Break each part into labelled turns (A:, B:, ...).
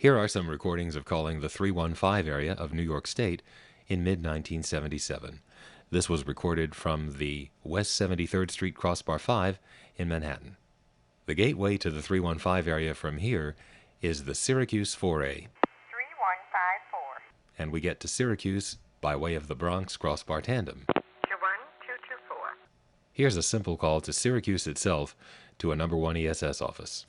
A: Here are some recordings of calling the 315 area of New York State in mid-1977. This was recorded from the West 73rd Street Crossbar 5 in Manhattan. The gateway to the 315 area from here is the Syracuse 4A.
B: 3154.
A: And we get to Syracuse by way of the Bronx Crossbar Tandem.
B: 21224.
A: Here's a simple call to Syracuse itself to a number 1 ESS office.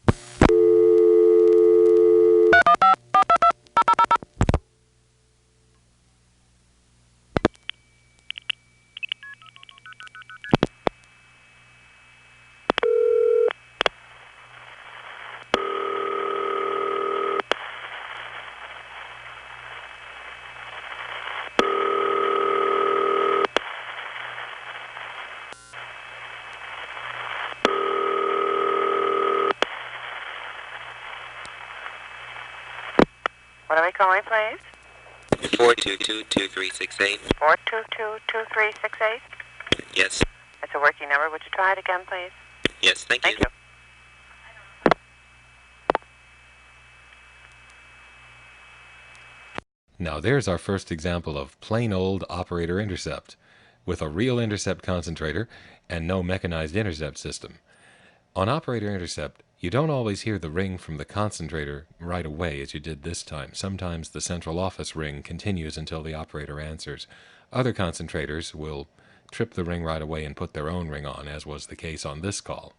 B: What are we calling, please?
C: 422-2368.
B: 422-2368.
C: Yes.
B: That's a working number. Would you try it again, please?
C: Yes, thank
B: Thank
C: you.
B: you.
A: Now there's our first example of plain old operator intercept, with a real intercept concentrator and no mechanized intercept system. On operator intercept, you don't always hear the ring from the concentrator right away as you did this time. Sometimes the central office ring continues until the operator answers. Other concentrators will trip the ring right away and put their own ring on, as was the case on this call.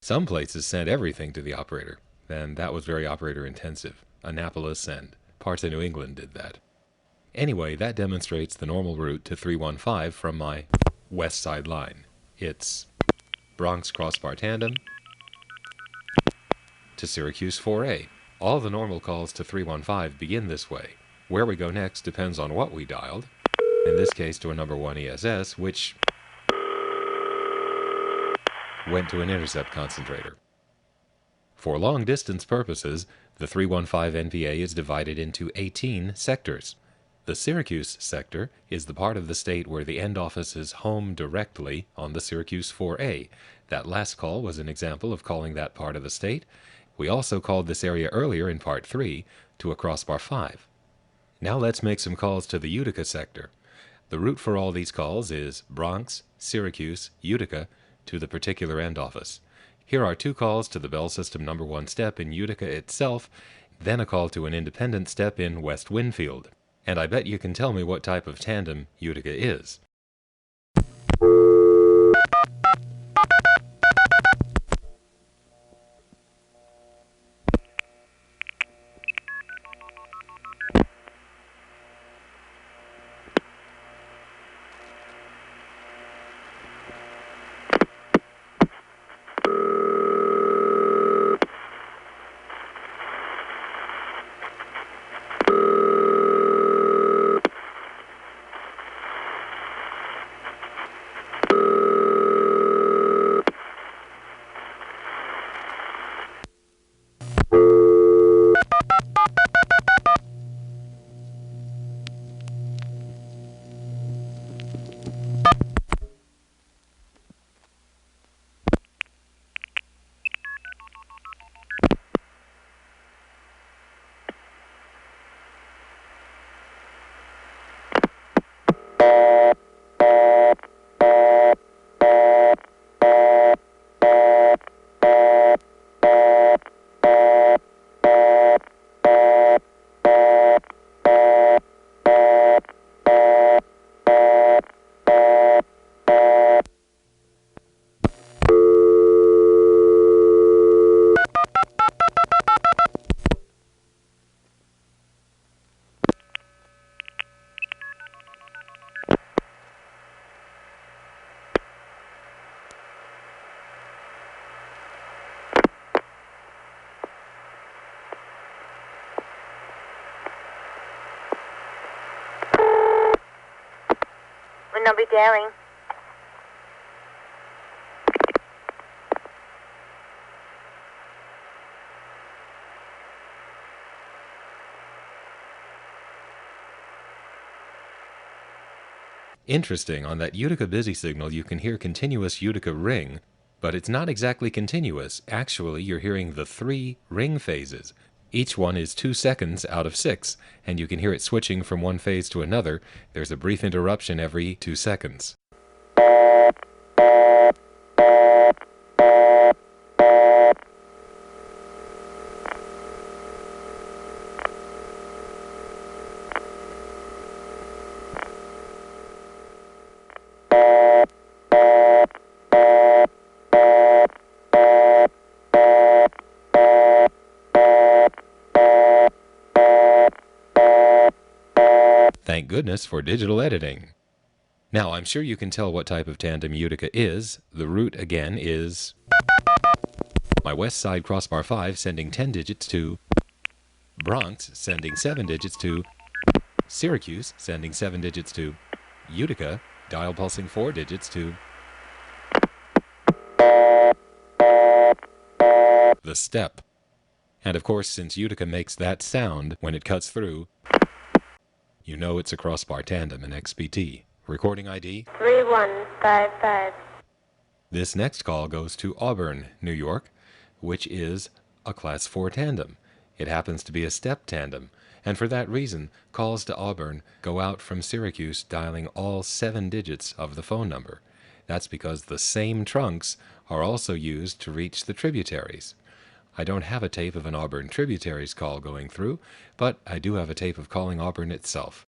A: Some places sent everything to the operator, and that was very operator intensive. Annapolis and parts of New England did that. Anyway, that demonstrates the normal route to 315 from my west side line. It's Bronx Crossbar Tandem to Syracuse 4A. All the normal calls to 315 begin this way. Where we go next depends on what we dialed, in this case to a number 1 ESS, which went to an intercept concentrator. For long-distance purposes, the 315 NPA is divided into 18 sectors. The Syracuse sector is the part of the state where the end office is home directly on the Syracuse 4A. That last call was an example of calling that part of the state. We also called this area earlier in Part 3 to a crossbar 5. Now let's make some calls to the Utica sector. The route for all these calls is Bronx, Syracuse, Utica to the particular end office. Here are 2 calls to the Bell System number 1 step in Utica itself, then a call to an independent step in West Winfield. And I bet you can tell me what type of tandem Utica is.
B: Would not be daring.
A: Interesting, on that Utica busy signal you can hear continuous Utica ring, But it's not exactly continuous. Actually, you're hearing the 3 ring phases. Each one is 2 seconds out of 6, and you can hear it switching from one phase to another. There's a brief interruption every 2 seconds. Thank goodness for digital editing. Now, I'm sure you can tell what type of tandem Utica is. The route, again, is my west side crossbar 5 sending 10 digits to Bronx, sending 7 digits to Syracuse, sending 7 digits to Utica, dial pulsing 4 digits to the step. And of course, since Utica makes that sound when it cuts through, you know it's a crossbar tandem in XPT. Recording ID
B: 3155.
A: This next call goes to Auburn, New York, which is a Class 4 tandem. It happens to be a step tandem, and for that reason, calls to Auburn go out from Syracuse dialing all 7 digits of the phone number. That's because the same trunks are also used to reach the tributaries. I don't have a tape of an Auburn tributaries call going through, but I do have a tape of calling Auburn itself.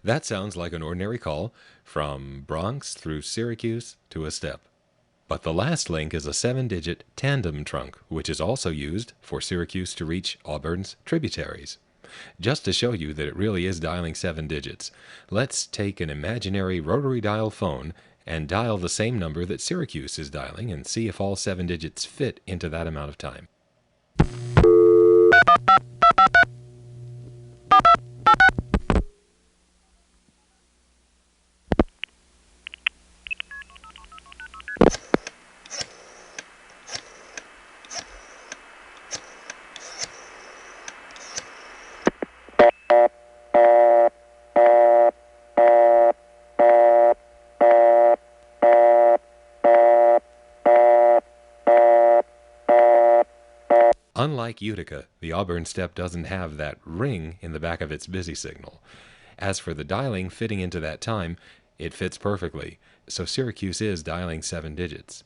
A: That sounds like an ordinary call from Bronx through Syracuse to a step. But the last link is a 7-digit tandem trunk, which is also used for Syracuse to reach Auburn's tributaries. Just to show you that it really is dialing 7 digits, let's take an imaginary rotary dial phone and dial the same number that Syracuse is dialing and see if all 7 digits fit into that amount of time. Unlike Utica, the Auburn step doesn't have that ring in the back of its busy signal. As for the dialing fitting into that time, it fits perfectly, so Syracuse is dialing 7 digits.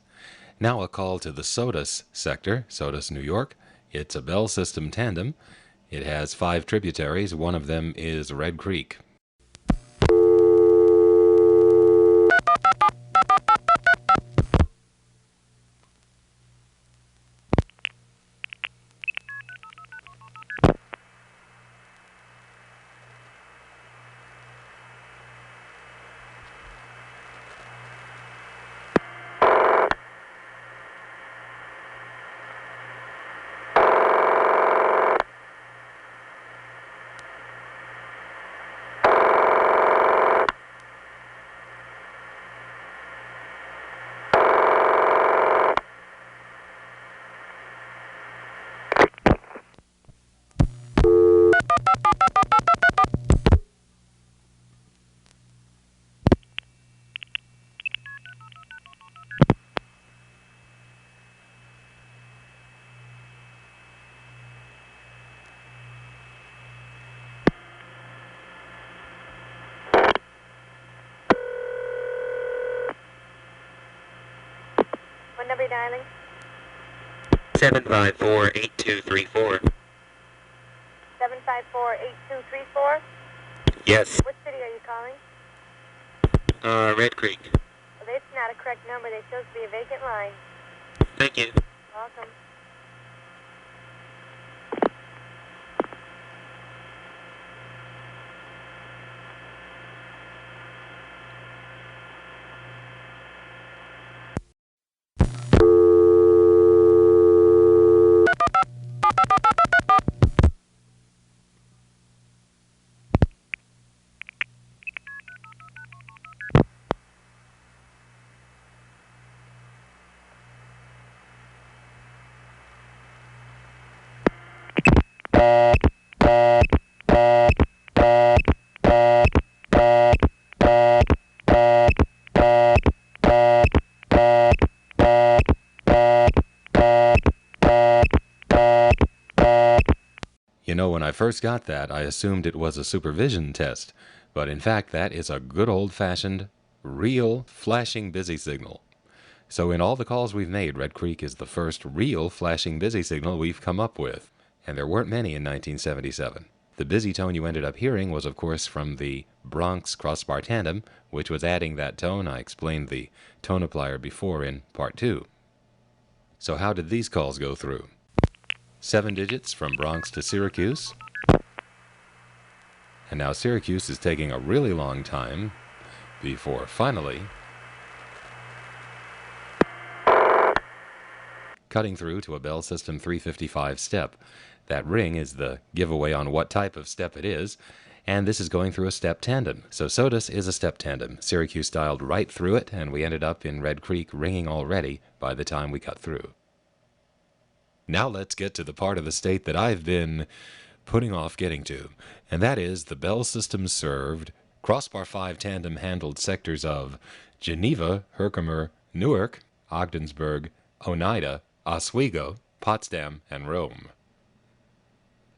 A: Now a call to the Sodus sector, Sodus, New York. It's a Bell System tandem. It has 5 tributaries. One of them is Red Creek.
B: What number are you dialing?
C: 754-8234.
B: 754-8234?
C: Yes.
B: What city are you calling?
C: Red Creek.
B: Well, that's not a correct number. There shows to be a vacant line.
C: Thank you.
B: Welcome.
A: when I first got that, I assumed it was a supervision test, but in fact that is a good old-fashioned, real, flashing busy signal. So in all the calls we've made, Red Creek is the first real flashing busy signal we've come up with, and there weren't many in 1977. The busy tone you ended up hearing was, of course, from the Bronx crossbar tandem, which was adding that tone. I explained the tone applier before in Part 2. So how did these calls go through? 7 digits from Bronx to Syracuse. And now Syracuse is taking a really long time before finally cutting through to a Bell System 355 step. That ring is the giveaway on what type of step it is, and this is going through a step tandem. So SOTUS is a step tandem. Syracuse dialed right through it, and we ended up in Red Creek ringing already by the time we cut through. Now let's get to the part of the state that I've been putting off getting to, and that is the Bell System served crossbar 5 tandem handled sectors of Geneva, Herkimer, Newark, Ogdensburg, Oneida, Oswego, Potsdam, and Rome.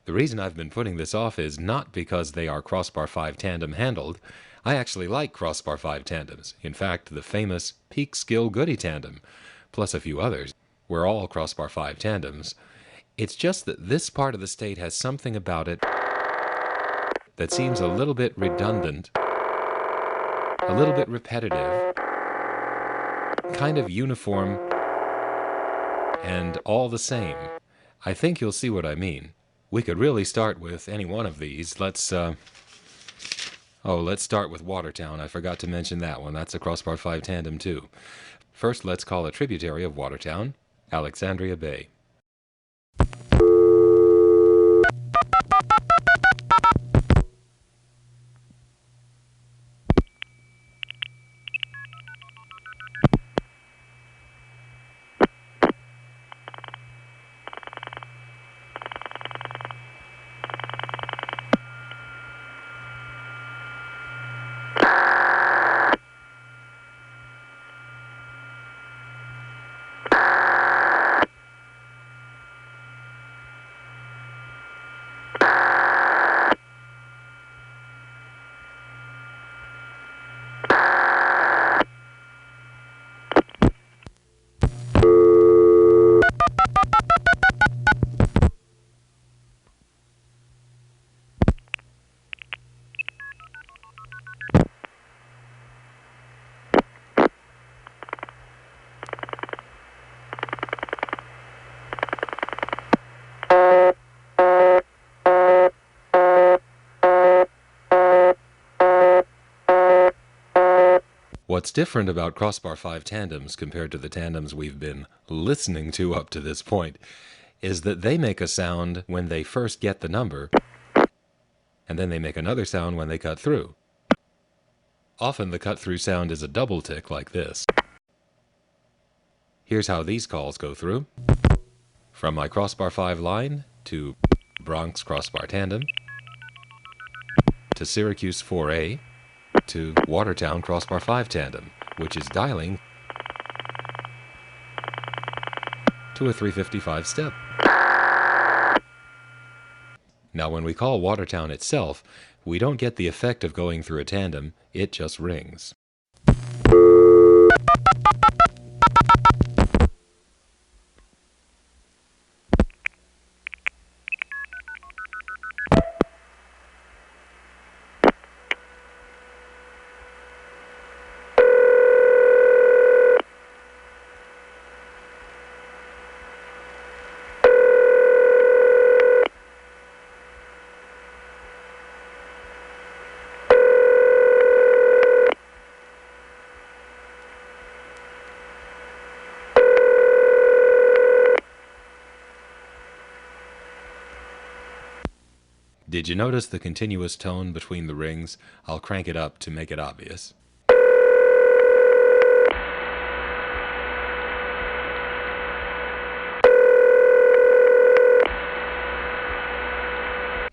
A: The reason I've been putting this off is not because they are crossbar 5 tandem handled. I actually like crossbar 5 tandems. In fact, the famous Peak Skill Goody tandem, plus a few others, were all crossbar 5 tandems. It's just that this part of the state has something about it that seems a little bit redundant, a little bit repetitive, kind of uniform, and all the same. I think you'll see what I mean. We could really start with any one of these. Let's start with Watertown. I forgot to mention that one. That's a crossbar 5 tandem too. First, let's call a tributary of Watertown, Alexandria Bay. What's different about crossbar 5 tandems compared to the tandems we've been listening to up to this point is that they make a sound when they first get the number, and then they make another sound when they cut through. Often the cut-through sound is a double tick like this. Here's how these calls go through. From my crossbar 5 line to Bronx crossbar tandem, to Syracuse 4A, to Watertown crossbar 5 tandem, which is dialing to a 355 step. Now when we call Watertown itself, we don't get the effect of going through a tandem, it just rings. Did you notice the continuous tone between the rings? I'll crank it up to make it obvious.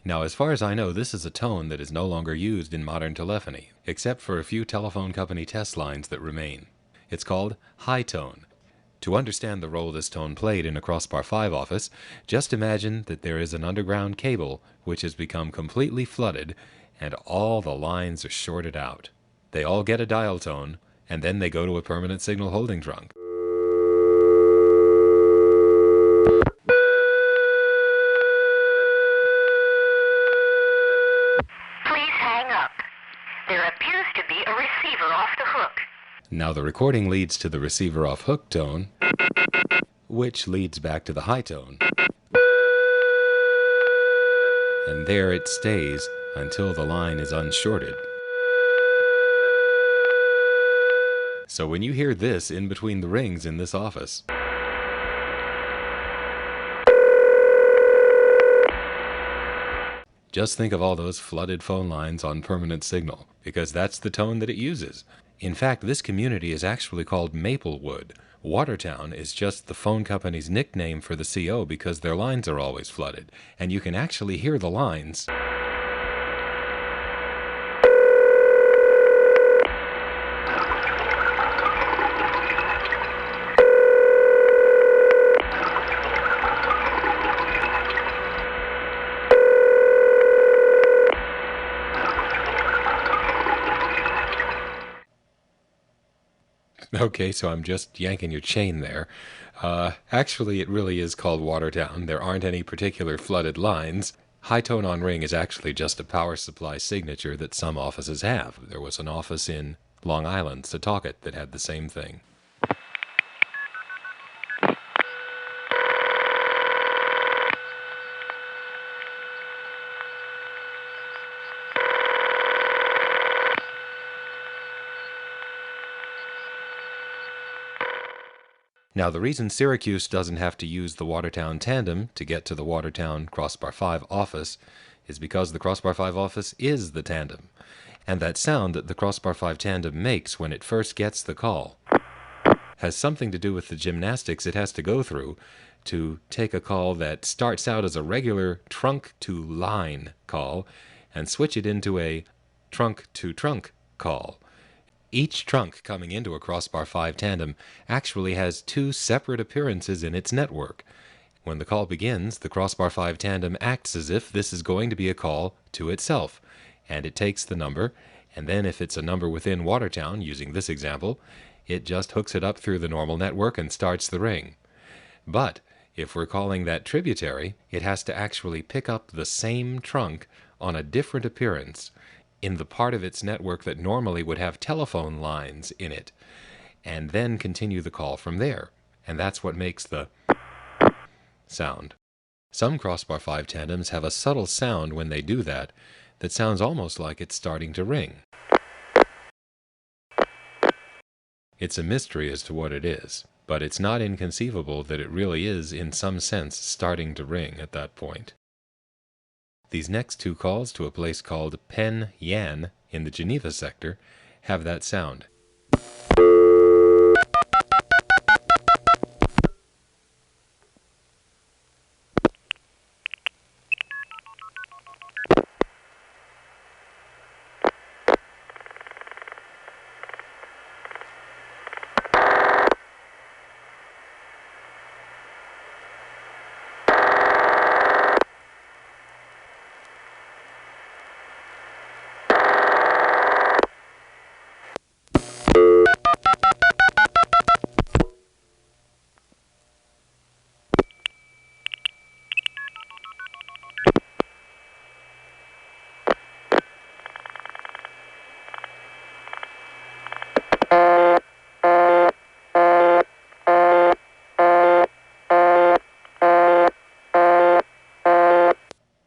A: Now, as far as I know, this is a tone that is no longer used in modern telephony, except for a few telephone company test lines that remain. It's called high tone. To understand the role this tone played in a crossbar 5 office, just imagine that there is an underground cable which has become completely flooded and all the lines are shorted out. They all get a dial tone, and then they go to a permanent signal holding trunk.
D: Please hang up. There appears to be a receiver off the hook.
A: Now the recording leads to the receiver off hook tone, which leads back to the high tone. And there it stays until the line is unshorted. So when you hear this in between the rings in this office, just think of all those flooded phone lines on permanent signal, because that's the tone that it uses. In fact, this community is actually called Maplewood. Watertown is just the phone company's nickname for the CO because their lines are always flooded, and you can actually hear the lines. Okay, so I'm just yanking your chain there. Actually, it really is called Watertown. There aren't any particular flooded lines. High tone on ring is actually just a power supply signature that some offices have. There was an office in Long Island, Setauket, that had the same thing. Now, the reason Syracuse doesn't have to use the Watertown tandem to get to the Watertown Crossbar 5 office is because the Crossbar 5 office is the tandem, and that sound that the Crossbar 5 tandem makes when it first gets the call has something to do with the gymnastics it has to go through to take a call that starts out as a regular trunk-to-line call and switch it into a trunk-to-trunk call. Each trunk coming into a Crossbar 5 tandem actually has two separate appearances in its network. When the call begins, the Crossbar 5 tandem acts as if this is going to be a call to itself, and it takes the number, and then if it's a number within Watertown, using this example, it just hooks it up through the normal network and starts the ring. But if we're calling that tributary, it has to actually pick up the same trunk on a different appearance in the part of its network that normally would have telephone lines in it, and then continue the call from there. And that's what makes the sound. Some Crossbar 5 tandems have a subtle sound when they do that that sounds almost like it's starting to ring. It's a mystery as to what it is, but it's not inconceivable that it really is, in some sense, starting to ring at that point. These next two calls to a place called Penn Yan in the Geneva sector have that sound.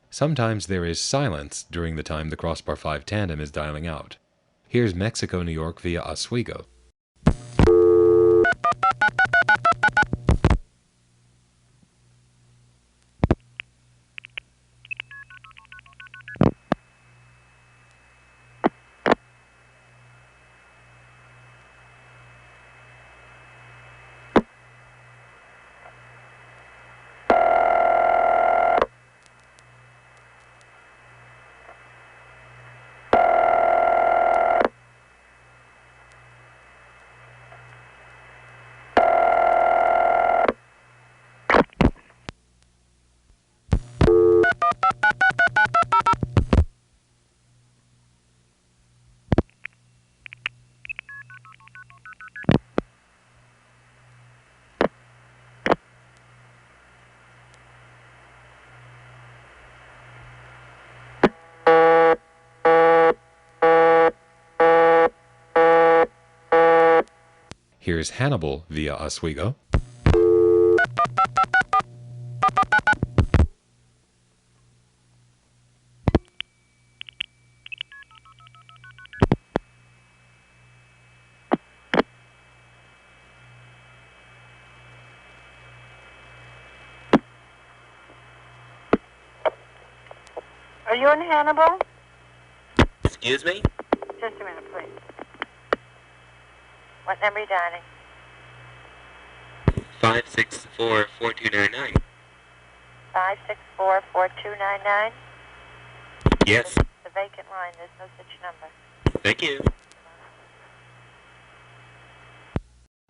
A: Sometimes there is silence during the time the Crossbar 5 tandem is dialing out. Here's Mexico, New York via Oswego. Here's Hannibal via Oswego.
B: Are you in Hannibal?
C: Excuse me?
B: Just a minute, please. What number are you dialing?
C: 564-4299.
B: 564-4299?
C: Yes.
B: It's a vacant line. There's no such number.
C: Thank you.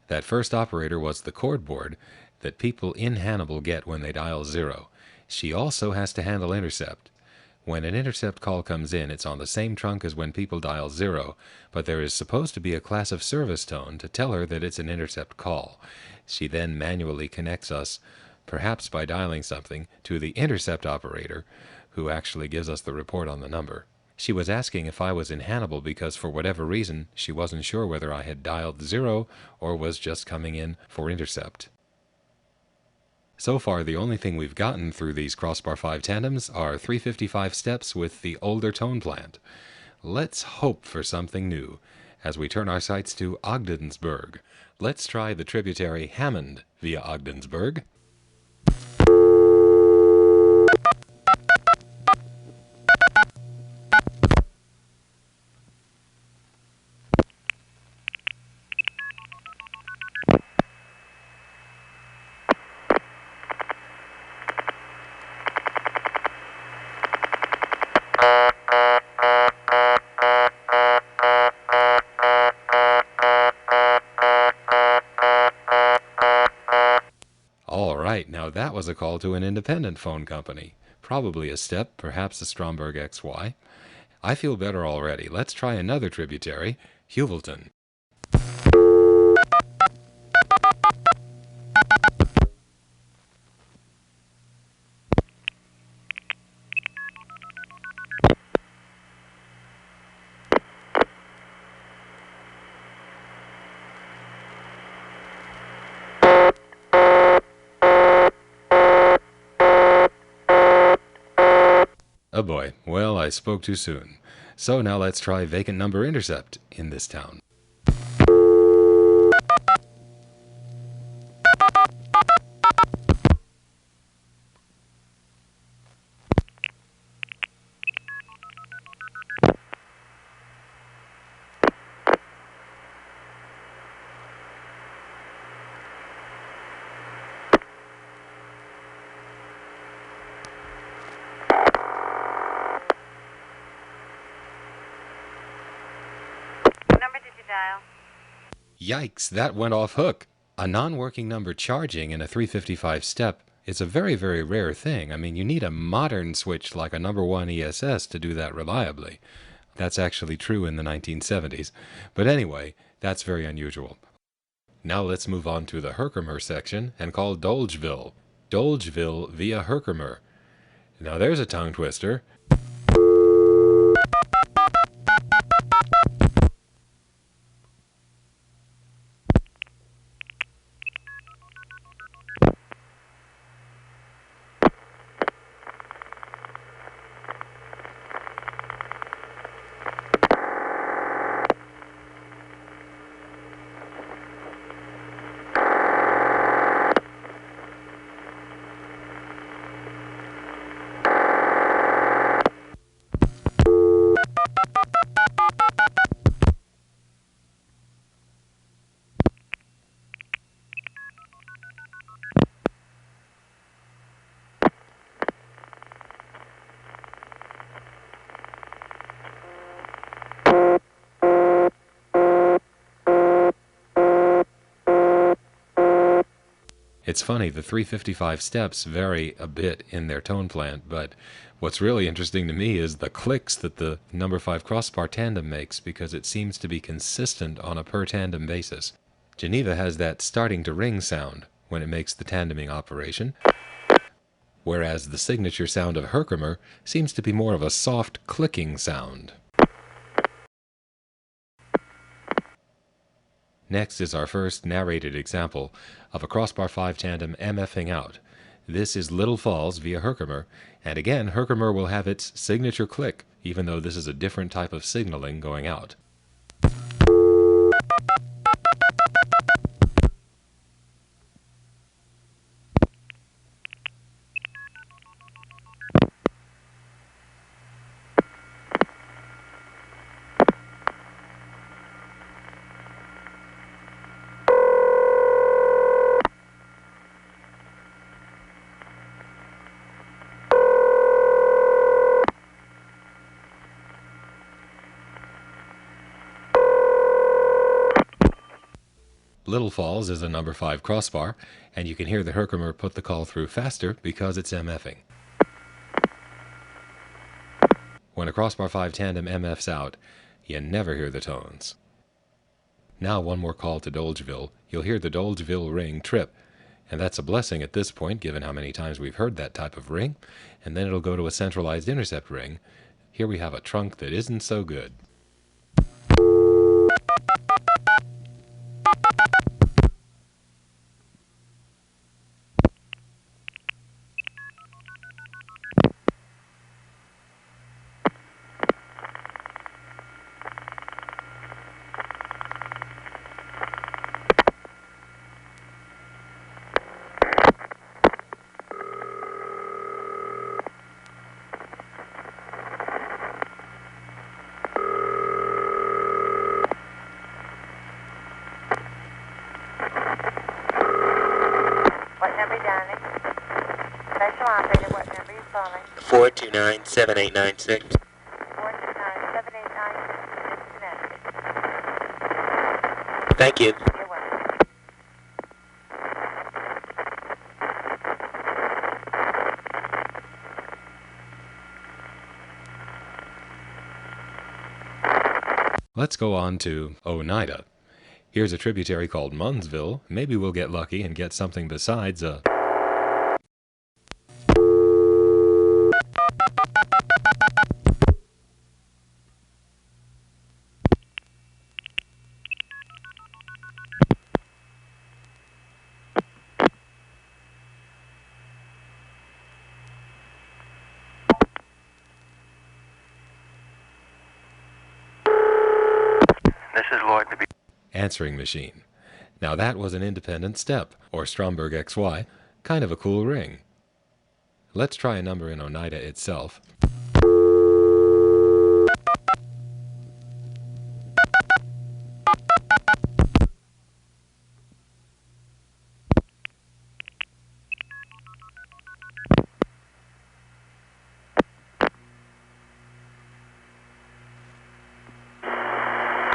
A: That first operator was the cord board that people in Hannibal get when they dial 0. She also has to handle intercept. When an intercept call comes in, it's on the same trunk as when people dial 0, but there is supposed to be a class of service tone to tell her that it's an intercept call. She then manually connects us, perhaps by dialing something, to the intercept operator, who actually gives us the report on the number. She was asking if I was in Hannibal because for whatever reason she wasn't sure whether I had dialed 0 or was just coming in for intercept. So far, the only thing we've gotten through these Crossbar 5 tandems are 355 steps with the older tone plant. Let's hope for something new as we turn our sights to Ogdensburg. Let's try the tributary Hammond via Ogdensburg. All right, now that was a call to an independent phone company. Probably a step, perhaps a Stromberg XY. I feel better already. Let's try another tributary, Hewelton. Oh boy, well, I spoke too soon. So now let's try vacant number intercept in this town.
B: What number did you dial?
A: Yikes, that went off hook. A non-working number charging in a 355 step is a very, very rare thing. I mean, you need a modern switch like a number 1 ESS to do that reliably. That's actually true in the 1970s. But anyway, that's very unusual. Now let's move on to the Herkimer section and call Dolgeville. Dolgeville via Herkimer. Now there's a tongue twister. It's funny, the 355 steps vary a bit in their tone plant, but what's really interesting to me is the clicks that the number 5 crossbar tandem makes, because it seems to be consistent on a per tandem basis. Geneva has that starting to ring sound when it makes the tandeming operation, whereas the signature sound of Herkimer seems to be more of a soft clicking sound. Next is our first narrated example of a crossbar 5 tandem MFing out. This is Little Falls via Herkimer, and again Herkimer will have its signature click, even though this is a different type of signaling going out. Little Falls is a number 5 crossbar, and you can hear the Herkimer put the call through faster because it's MFing. When a crossbar 5 tandem MFs out, you never hear the tones. Now one more call to Dolgeville. You'll hear the Dolgeville ring trip, and that's a blessing at this point given how many times we've heard that type of ring, and then it'll go to a centralized intercept ring. Here we have a trunk that isn't so good.
B: What number, darling? Special operator, what number are you calling?
C: 429-7896.
B: 429-7896, disconnected.
C: Thank you.
B: You're welcome.
A: Let's go on to Oneida. Here's a tributary called Munnsville. Maybe we'll get lucky and get something besides a...
E: This is Lloyd to be
A: answering machine. Now that was an independent step, or Stromberg XY, kind of a cool ring. Let's try a number in Oneida itself.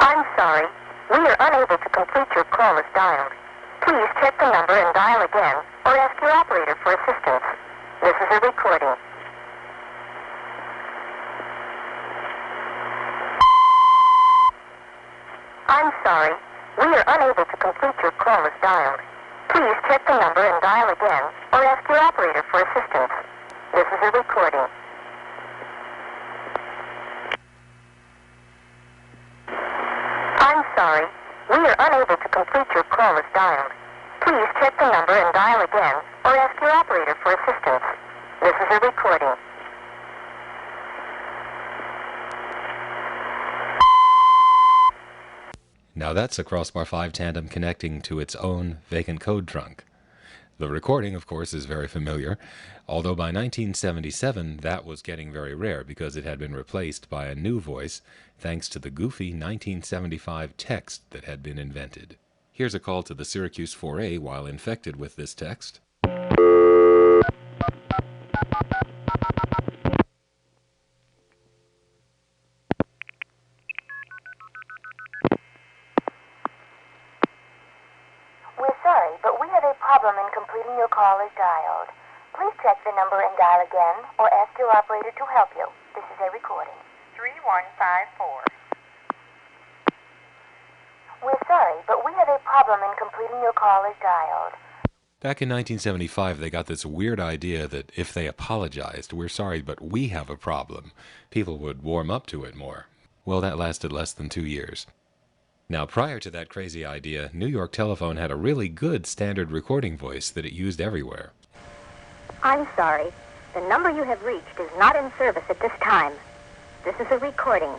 D: I'm sorry. We are unable to complete your call as dialed. Please check the number and dial again, or ask your operator for assistance. This is a recording. I'm sorry. We are unable to complete your call as dialed. Please check the number and dial again, or ask your operator for assistance. This is a recording. I'm sorry. We are unable to complete your call as dialed. Please check the number and dial again, or ask your operator for assistance. This is a recording.
A: Now that's a crossbar 5 tandem connecting to its own vacant code trunk. The recording, of course, is very familiar, although by 1977 that was getting very rare because it had been replaced by a new voice thanks to the goofy 1975 text that had been invented. Here's a call to the Syracuse 4A while infected with this text.
D: We're sorry, but we have a problem problem in completing your call is dialed. Please check the number and dial again, or ask your operator to help you. This is a recording.
B: 3154.
D: We're sorry, but we have a problem in completing your call as dialed.
A: Back in 1975, they got this weird idea that if they apologized, we're sorry, but we have a problem, people would warm up to it more. Well, that lasted less than 2 years. Now, prior to that crazy idea, New York Telephone had a really good standard recording voice that it used everywhere.
D: I'm sorry. The number you have reached is not in service at this time. This is a recording.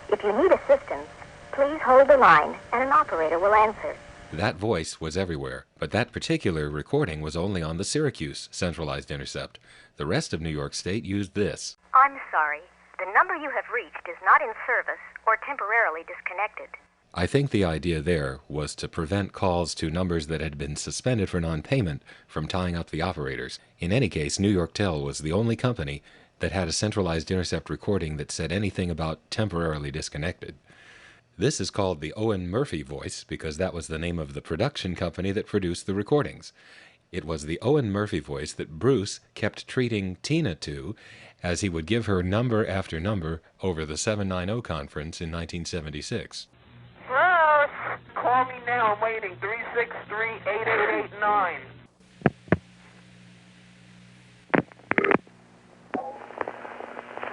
D: If you need assistance, please hold the line and an operator will answer.
A: That voice was everywhere, but that particular recording was only on the Syracuse centralized intercept. The rest of New York State used this.
D: I'm sorry. The number you have reached is not in service or temporarily disconnected.
A: I think the idea there was to prevent calls to numbers that had been suspended for non-payment from tying up the operators. In any case, New York Tel was the only company that had a centralized intercept recording that said anything about temporarily disconnected. This is called the Owen Murphy voice because that was the name of the production company that produced the recordings. It was the Owen Murphy voice that Bruce kept treating Tina to as he would give her number after number over the 790 conference in 1976.
E: Bruce! Call me now. I'm waiting. 363-8889.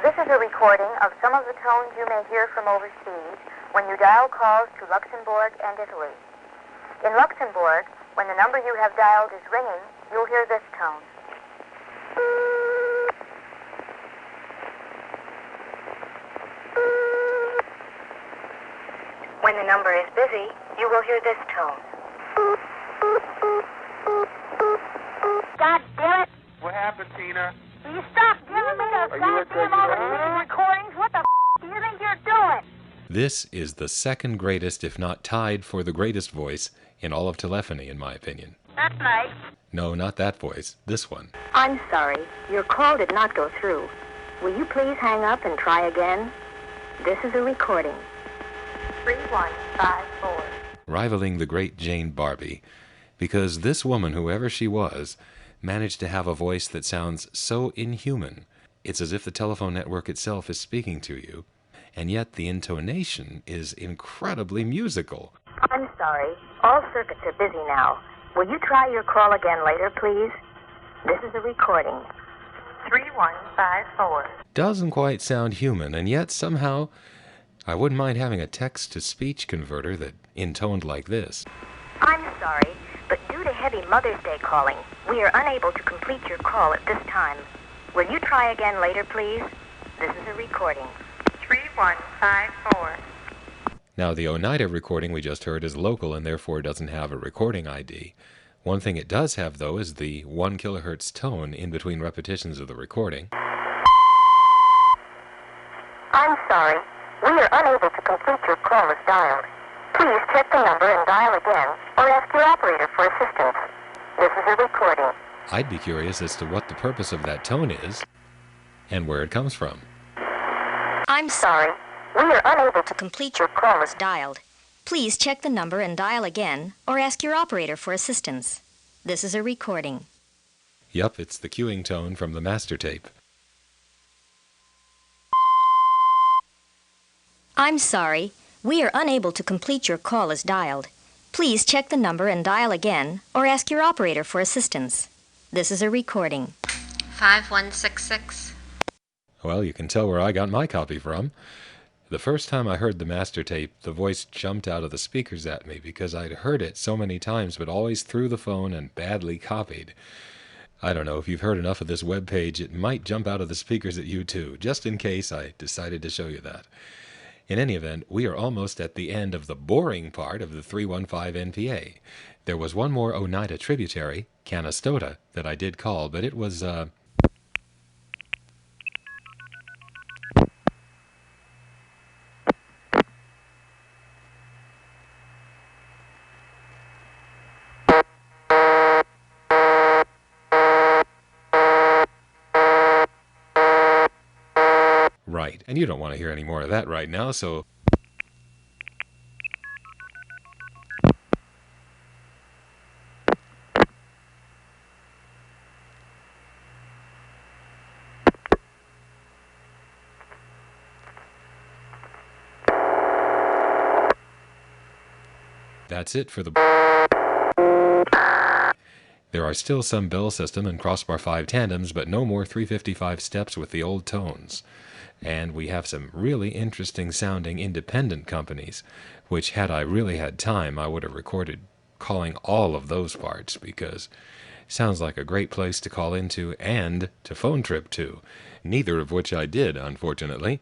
D: This is a recording of some of the tones you may hear from overseas when you dial calls to Luxembourg and Italy. In Luxembourg, when the number you have dialed is ringing, you'll hear this tone. When the number is busy, you will hear this tone.
B: God damn it!
E: What happened, Tina?
B: Will you stop giving me those goddamn overseas recordings? What the do you think you're doing?
A: This is the second greatest, if not tied for the greatest voice in all of telephony, in my opinion.
B: That's nice.
A: No, not that voice. This one.
D: I'm sorry. Your call did not go through. Will you please hang up and try again? This is a recording. 3154.
A: Rivaling the great Jane Barbie, because this woman, whoever she was, managed to have a voice that sounds so inhuman. It's as if the telephone network itself is speaking to you, and yet the intonation is incredibly musical.
D: I'm sorry. All circuits are busy now. Will you try your call again later, please? This is a recording.
B: 3154.
A: Doesn't quite sound human, and yet somehow I wouldn't mind having a text-to-speech converter that intoned like this.
D: I'm sorry, but due to heavy Mother's Day calling, we are unable to complete your call at this time. Will you try again later, please? This is a recording.
B: 3154.
A: Now, the Oneida recording we just heard is local and therefore doesn't have a recording ID. One thing it does have, though, is the 1 kilohertz tone in between repetitions of the recording.
D: I'm sorry. We are unable to complete your call as dialed. Please check the number and dial again, or ask your operator for assistance. This is a recording.
A: I'd be curious as to what the purpose of that tone is and where it comes from.
D: I'm sorry. We are unable to complete your call as dialed. Please check the number and dial again, or ask your operator for assistance. This is a recording.
A: Yup, it's the cueing tone from the master tape.
D: I'm sorry. We are unable to complete your call as dialed. Please check the number and dial again, or ask your operator for assistance. This is a recording.
F: 5166.
A: Well, you can tell where I got my copy from. The first time I heard the master tape, the voice jumped out of the speakers at me because I'd heard it so many times, but always through the phone and badly copied. I don't know, if you've heard enough of this web page, it might jump out of the speakers at you too. Just in case, I decided to show you that. In any event, we are almost at the end of the boring part of the 315 NPA. There was one more Oneida tributary, Canastota, that I did call, but it was, right, and you don't want to hear any more of that right now, so that's it for the... There are still some Bell System and Crossbar 5 tandems, but no more 355 steps with the old tones. And we have some really interesting sounding independent companies, which had I really had time, I would have recorded calling all of those parts, because it sounds like a great place to call into and to phone trip to, neither of which I did, unfortunately.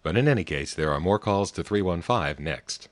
A: But in any case, there are more calls to 315 next.